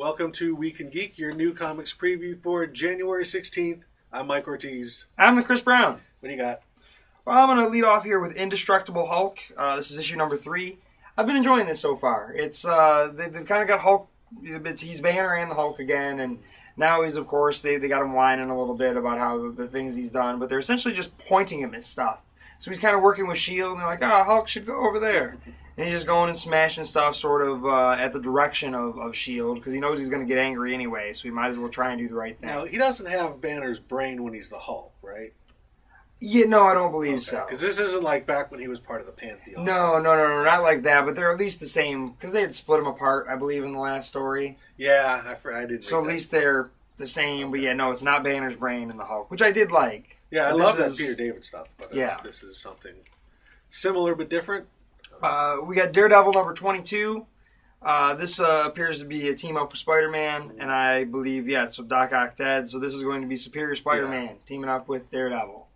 Welcome to Week and Geek, your new comics preview for January 16th. I'm Mike Ortiz. I'm the Chris Brown. What do you got? Well, I'm going to lead off here with Indestructible Hulk. This is issue number 3. I've been enjoying this so far. It's they've kind of got Hulk. He's Banner and the Hulk again, and now he's, of course, they got him whining a little bit about how the things he's done, but they're essentially just pointing him at stuff. So he's kind of working with S.H.I.E.L.D., and they're like, Hulk should go over there. And he's just going and smashing stuff sort of at the direction of S.H.I.E.L.D. because he knows he's going to get angry anyway, so he might as well try and do the right thing. Now, he doesn't have Banner's brain when he's the Hulk, right? Yeah, no, I don't believe so. Because this isn't like back when he was part of the Pantheon. No, not like that, but they're at least the same, because they had split them apart, I believe, in the last story. Yeah, I didn't So at least they're the same, but yeah, no, it's not Banner's brain in the Hulk, which I did like. Yeah, I love that Peter David stuff, but this is something similar but different. We got Daredevil number 22. This appears to be a team-up with Spider-Man, and I believe, so Doc Ock dead, so this is going to be Superior Spider-Man teaming up with Daredevil.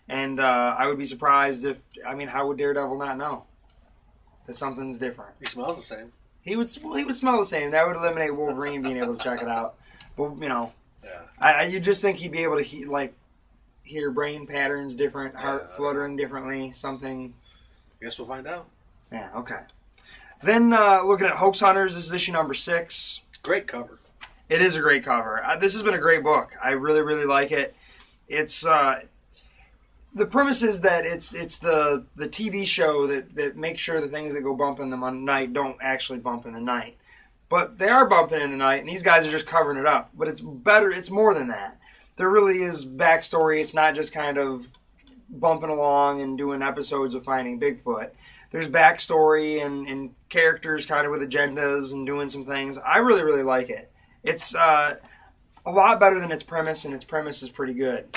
And I would be surprised how would Daredevil not know that something's different? He smells the same. He would smell the same. That would eliminate Wolverine being able to check it out. But, you just think he'd be able to, hear brain patterns different, heart fluttering differently, something. I guess we'll find out. Yeah, okay. Then, looking at Hoax Hunters, this is issue number 6. Great cover. It is a great cover. This has been a great book. I really, really like it. It's, the premise is that it's the TV show that makes sure the things that go bump in the night don't actually bump in the night. But they are bumping in the night, and these guys are just covering it up. But it's better, it's more than that. There really is backstory. It's not just kind of bumping along and doing episodes of finding Bigfoot. There's backstory and characters kind of with agendas and doing some things. I really, really like it. It's a lot better than its premise, and its premise is pretty good.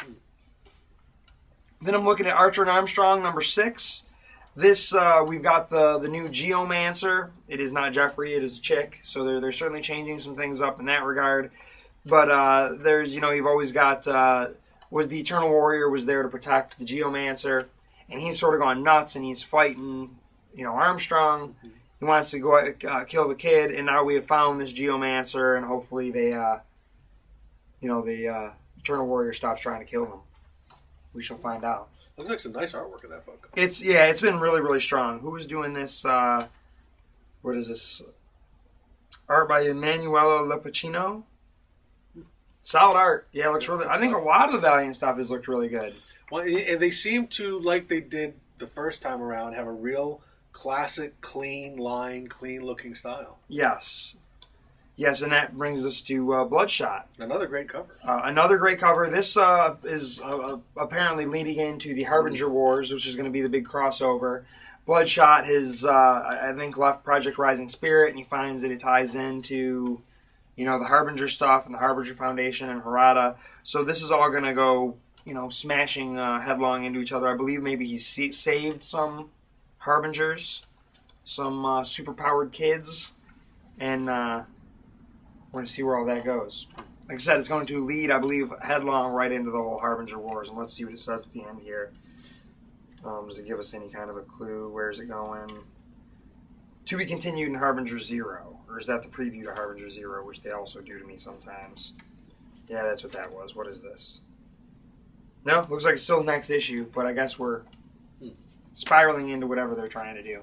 Then I'm looking at Archer and Armstrong, number 6. This, we've got the new Geomancer. It is not Jeffrey, it is a chick. So they're certainly changing some things up in that regard. But there's, you've always got, was the Eternal Warrior was there to protect the Geomancer. And he's sort of gone nuts, and he's fighting, Armstrong. He wants to go kill the kid, and now we have found this Geomancer, and hopefully the Eternal Warrior stops trying to kill him. We shall find out. Looks like some nice artwork in that book. It's been really, really strong. Who was doing this? What is this? Art by Emanuela Lepacino. Solid art. Yeah, it looks really. I think a lot of the Valiant stuff has looked really good. Well, and they seem to, like they did the first time around, have a real classic, clean line, clean-looking style. Yes, and that brings us to Bloodshot. Another great cover. This is apparently leading into the Harbinger Wars, which is going to be the big crossover. Bloodshot has, I think, left Project Rising Spirit, and he finds that it ties into, the Harbinger stuff and the Harbinger Foundation and Harada. So this is all going to go, smashing headlong into each other. I believe maybe he's saved some Harbingers, some superpowered kids, and we're going to see where all that goes. Like I said, it's going to lead, I believe, headlong right into the whole Harbinger Wars. And let's see what it says at the end here. Does it give us any kind of a clue? Where is it going? To be continued in Harbinger 0. Or is that the preview to Harbinger 0, which they also do to me sometimes? Yeah, that's what that was. What is this? No, looks like it's still next issue, but I guess we're spiraling into whatever they're trying to do.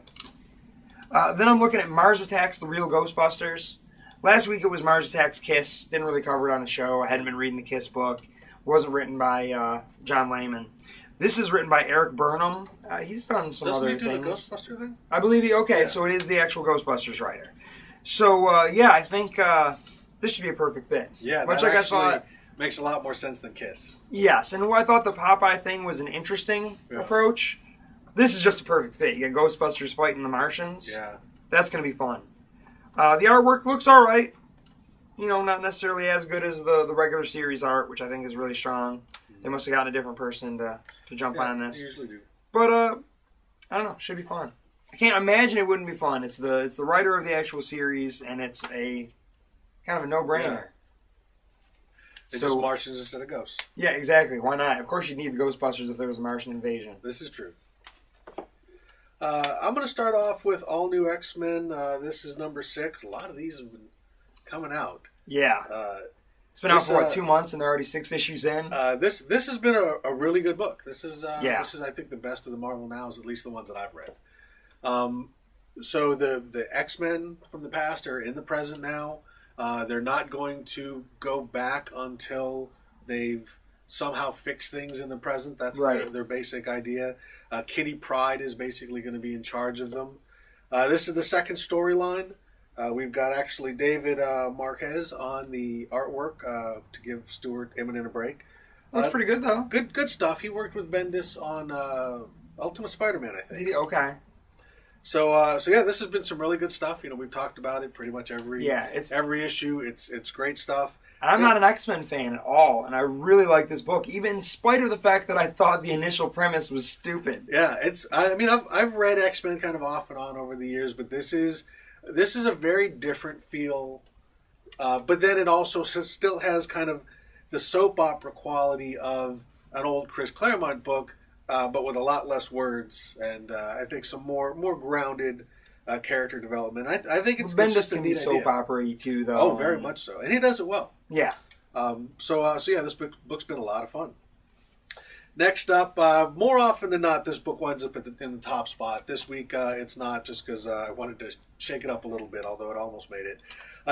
Then I'm looking at Mars Attacks, The Real Ghostbusters. Last week it was Mars Attacks Kiss. Didn't really cover it on the show. I hadn't been reading the Kiss book. Wasn't written by John Layman. This is written by Eric Burnham. He's done some other things. Doesn't he do the Ghostbuster thing? I believe so it is the actual Ghostbusters writer. So, I think this should be a perfect fit. Yeah, much like I thought. Makes a lot more sense than Kiss. Yes, and I thought the Popeye thing was an interesting approach. This is just a perfect fit. You got Ghostbusters fighting the Martians. Yeah. That's going to be fun. The artwork looks all right. Not necessarily as good as the regular series art, which I think is really strong. They must have gotten a different person to jump on this. They usually do. But, I don't know. Should be fun. I can't imagine it wouldn't be fun. It's the writer of the actual series, and it's a kind of a no-brainer. Yeah. It's just Martians instead of ghosts. Yeah, exactly. Why not? Of course you'd need the Ghostbusters if there was a Martian invasion. This is true. I'm going to start off with All New X-Men. This is number 6. A lot of these have been coming out. Yeah. It's been out for 2 months, and they're already 6 issues in. This has been a really good book. This is Yeah. I think the best of the Marvel Nows, at least the ones that I've read. So the X-Men from the past are in the present now. They're not going to go back until they've somehow fixed things in the present. That's right. their basic idea. Kitty Pryde is basically going to be in charge of them. This is the second storyline. We've got actually David Marquez on the artwork to give Stuart Immonen a break. That's pretty good, though. Good stuff. He worked with Bendis on Ultimate Spider-Man, I think. Did he? Okay. So yeah, this has been some really good stuff. You know, we've talked about it pretty much every issue. It's great stuff. I'm not an X-Men fan at all, and I really like this book, even in spite of the fact that I thought the initial premise was stupid. Yeah, I mean, I've read X-Men kind of off and on over the years, but this is a very different feel. But then it also still has kind of the soap opera quality of an old Chris Claremont book, but with a lot less words, and I think some more grounded character development. I think it's Bendis can be soap opera-y too, though. Oh, very much so, and he does it well. Yeah. So yeah, this book's been a lot of fun. Next up, more often than not, this book winds up in the top spot. This week, it's not, just because I wanted to shake it up a little bit, although it almost made it.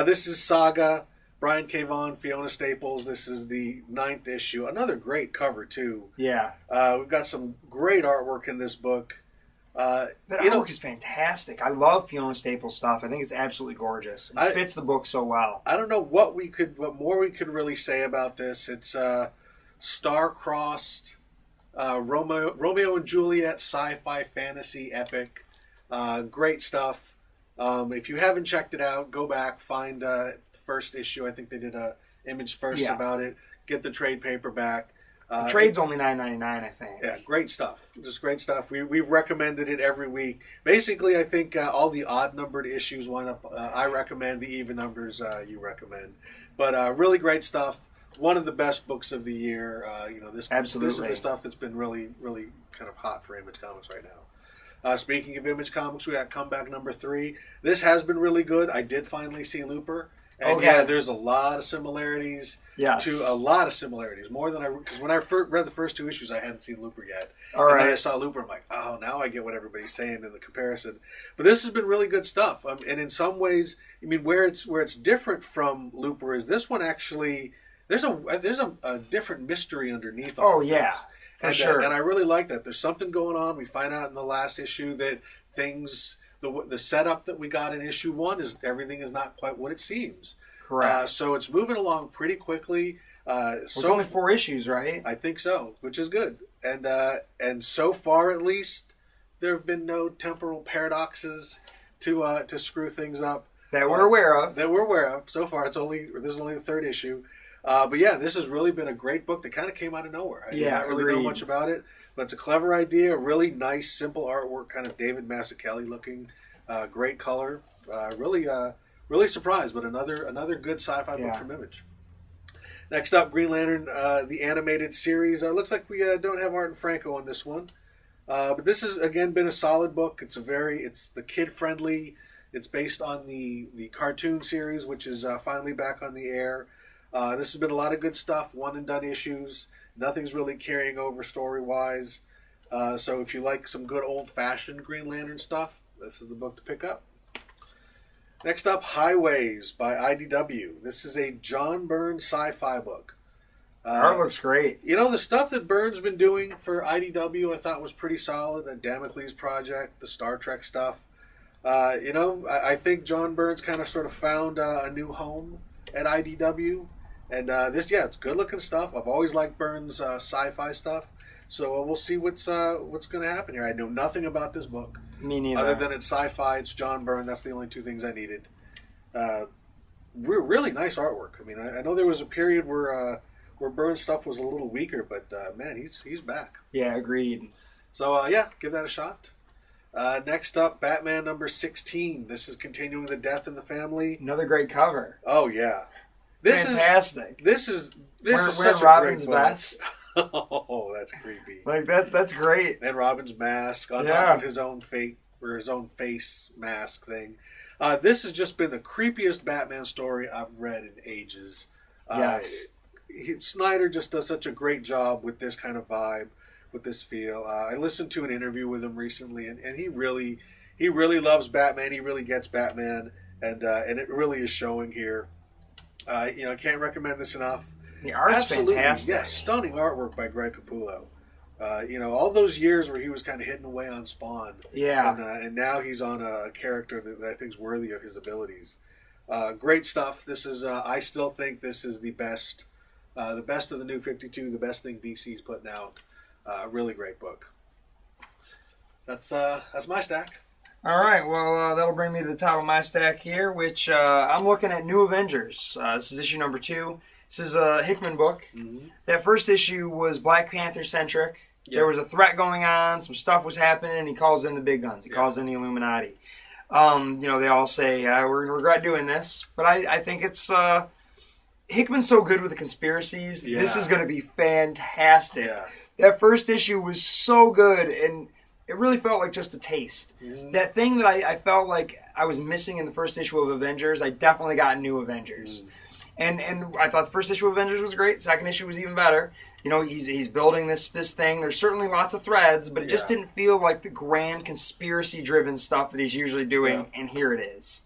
This is Saga, Brian K. Vaughan, Fiona Staples. This is the 9th issue. Another great cover, too. Yeah. We've got some great artwork in this book. That artwork is fantastic. I love Fiona Staples stuff. I think it's absolutely gorgeous. It fits the book so well. I don't know what more we could really say about this. It's star-crossed Romeo and Juliet sci-fi fantasy epic. Great stuff. If you haven't checked it out, go back, find the first issue. I think they did a image first about it. Get the trade paperback. The trade's only $9.99, I think. Yeah, great stuff. Just great stuff. We've recommended it every week. Basically, I think all the odd-numbered issues wind up. I recommend the even numbers you recommend. But really great stuff. One of the best books of the year. Absolutely. This is the stuff that's been really, really kind of hot for Image Comics right now. Speaking of Image Comics, we got Comeback number 3. This has been really good. I did finally see Looper. And yeah, there's a lot of similarities. Yes. More than because when I read the first 2 issues, I hadn't seen Looper yet. All right. And then I saw Looper, I'm like, oh, now I get what everybody's saying in the comparison. But this has been really good stuff. And in some ways, I mean, where it's different from Looper is this one actually there's a different mystery underneath all of this. For sure. And I really like that. There's something going on. We find out in the last issue that the setup that we got in issue 1 is everything is not quite what it seems. Correct. So it's moving along pretty quickly. It's only 4 issues, right? I think so, which is good. And so far, at least, there have been no temporal paradoxes to screw things up that we're aware of. So far, this is only the 3rd issue. But yeah, this has really been a great book that kind of came out of nowhere. I did not really know much about it, but it's a clever idea, really nice, simple artwork, kind of David Mazzucchelli looking, great color. Really surprised, but another good sci-fi book from Image. Next up, Green Lantern, the animated series. Looks like we don't have Art and Franco on this one, but this has again been a solid book. It's the kid friendly. It's based on the cartoon series, which is finally back on the air. This has been a lot of good stuff, one and done issues. Nothing's really carrying over story wise. So if you like some good old fashioned Green Lantern stuff, this is the book to pick up. Next up, Highways by IDW. This is a John Byrne sci-fi book. Art looks great. You know, the stuff that Byrne's been doing for IDW I thought was pretty solid. The Damocles Project, the Star Trek stuff. I think John Byrne's kind of sort of found a new home at IDW. And it's good-looking stuff. I've always liked Byrne's sci-fi stuff. So we'll see what's going to happen here. I know nothing about this book. Me neither. Other than it's sci-fi, it's John Byrne. That's the only 2 things I needed. Really nice artwork. I mean, I know there was a period where Byrne's stuff was a little weaker, but man, he's back. Yeah, agreed. So give that a shot. Next up, Batman number 16. This is continuing the Death in the Family. Another great cover. Oh yeah, fantastic. This is such Robin's a great vest. Oh, that's creepy. Like that's great. And Robin's mask on top of his own fake or his own face mask thing. This has just been the creepiest Batman story I've read in ages. Yes. Snyder just does such a great job with this kind of vibe, with this feel. I listened to an interview with him recently, and he really loves Batman. He really gets Batman, and it really is showing here. I can't recommend this enough. The art's fantastic. Yeah, stunning artwork by Greg Capullo. All those years where he was kind of hidden away on Spawn. Yeah. And now he's on a character that I think is worthy of his abilities. Great stuff. This is, I still think this is the best of the New 52, the best thing DC's putting out. Really great book. That's my stack. All right, well, that'll bring me to the top of my stack here, which I'm looking at New Avengers. This is issue number 2. This is a Hickman book. Mm-hmm. That first issue was Black Panther-centric. Yep. There was a threat going on, some stuff was happening, and he calls in the big guns. He calls in the Illuminati. They all say, we're going to regret doing this. But I think it's... Hickman's so good with the conspiracies. Yeah. This is going to be fantastic. Yeah. That first issue was so good, and it really felt like just a taste. Mm-hmm. That thing that I felt like I was missing in the first issue of Avengers, I definitely got in New Avengers. Mm. And I thought the first issue of Avengers was great. Second issue was even better. He's building this thing. There's certainly lots of threads, but it just didn't feel like the grand conspiracy-driven stuff that he's usually doing, and here it is.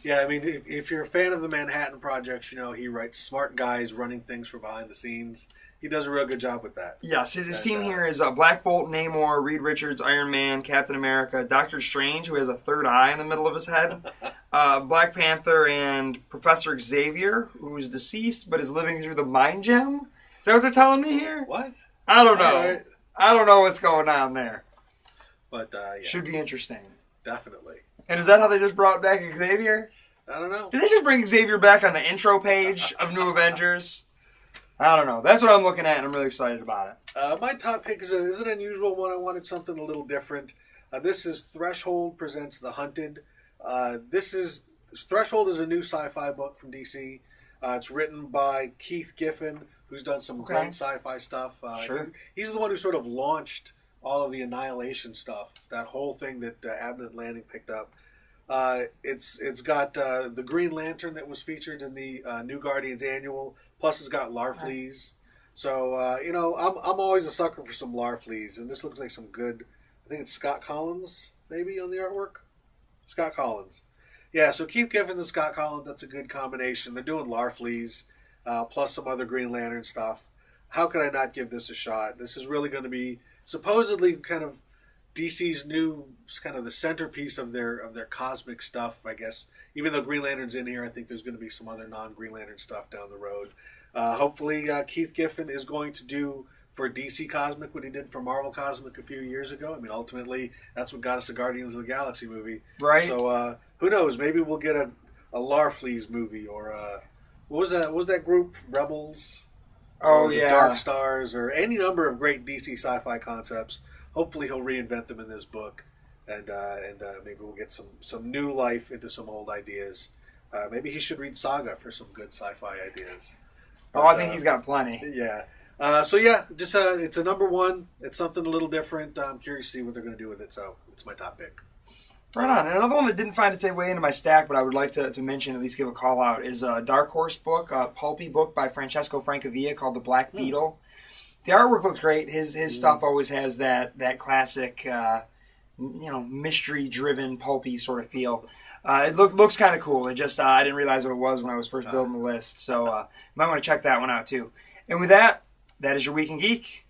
Yeah, I mean, if you're a fan of the Manhattan Project, he writes smart guys running things from behind the scenes. He does a real good job with that. Yes, his team here is Black Bolt, Namor, Reed Richards, Iron Man, Captain America, Doctor Strange, who has a third eye in the middle of his head, Black Panther, and Professor Xavier, who's deceased but is living through the Mind Gem. Is that what they're telling me here? What? I don't know. Right. I don't know what's going on there. But, should be interesting. Definitely. And is that how they just brought back Xavier? I don't know. Did they just bring Xavier back on the intro page of New Avengers? I don't know. That's what I'm looking at, and I'm really excited about it. My top pick is an unusual one. I wanted something a little different. This is Threshold presents The Hunted. Threshold is a new sci-fi book from DC. It's written by Keith Giffen, who's done some great sci-fi stuff. Sure. He's the one who sort of launched all of the Annihilation stuff, that whole thing that Abnett Lanning picked up. It's got the Green Lantern that was featured in the New Guardians annual. Plus, it's got Larfleeze. So, I'm always a sucker for some Larfleeze, and this looks like some good. I think it's Scott Collins, maybe, on the artwork. Scott Collins. Yeah, so Keith Giffen and Scott Collins, that's a good combination. They're doing Larfleeze, plus some other Green Lantern stuff. How could I not give this a shot? This is really going to be supposedly kind of DC's new, kind of the centerpiece of their cosmic stuff, I guess. Even though Green Lantern's in here, I think there's going to be some other non-Green Lantern stuff down the road. Hopefully, Keith Giffen is going to do for DC Cosmic what he did for Marvel Cosmic a few years ago. I mean, ultimately, that's what got us a Guardians of the Galaxy movie. Right. So, who knows? Maybe we'll get a Larfleeze movie, or what was that? What was that group? Rebels? Oh, yeah. Dark Stars, or any number of great DC sci-fi concepts. Hopefully, he'll reinvent them in this book, and maybe we'll get some new life into some old ideas. Maybe he should read Saga for some good sci-fi ideas. But, I think he's got plenty. Yeah. Just it's a number one. It's something a little different. I'm curious to see what they're going to do with it. So it's my top pick. Right on. And another one that didn't find its way into my stack, but I would like to mention, at least give a call out, is a Dark Horse book, a pulpy book by Francesco Francavilla called The Black Beetle. The artwork looks great. His stuff always has that classic, mystery-driven, pulpy sort of feel. It looks kind of cool. It just I didn't realize what it was when I was first building the list. So you might want to check that one out too. And with that, that is your Week in Geek.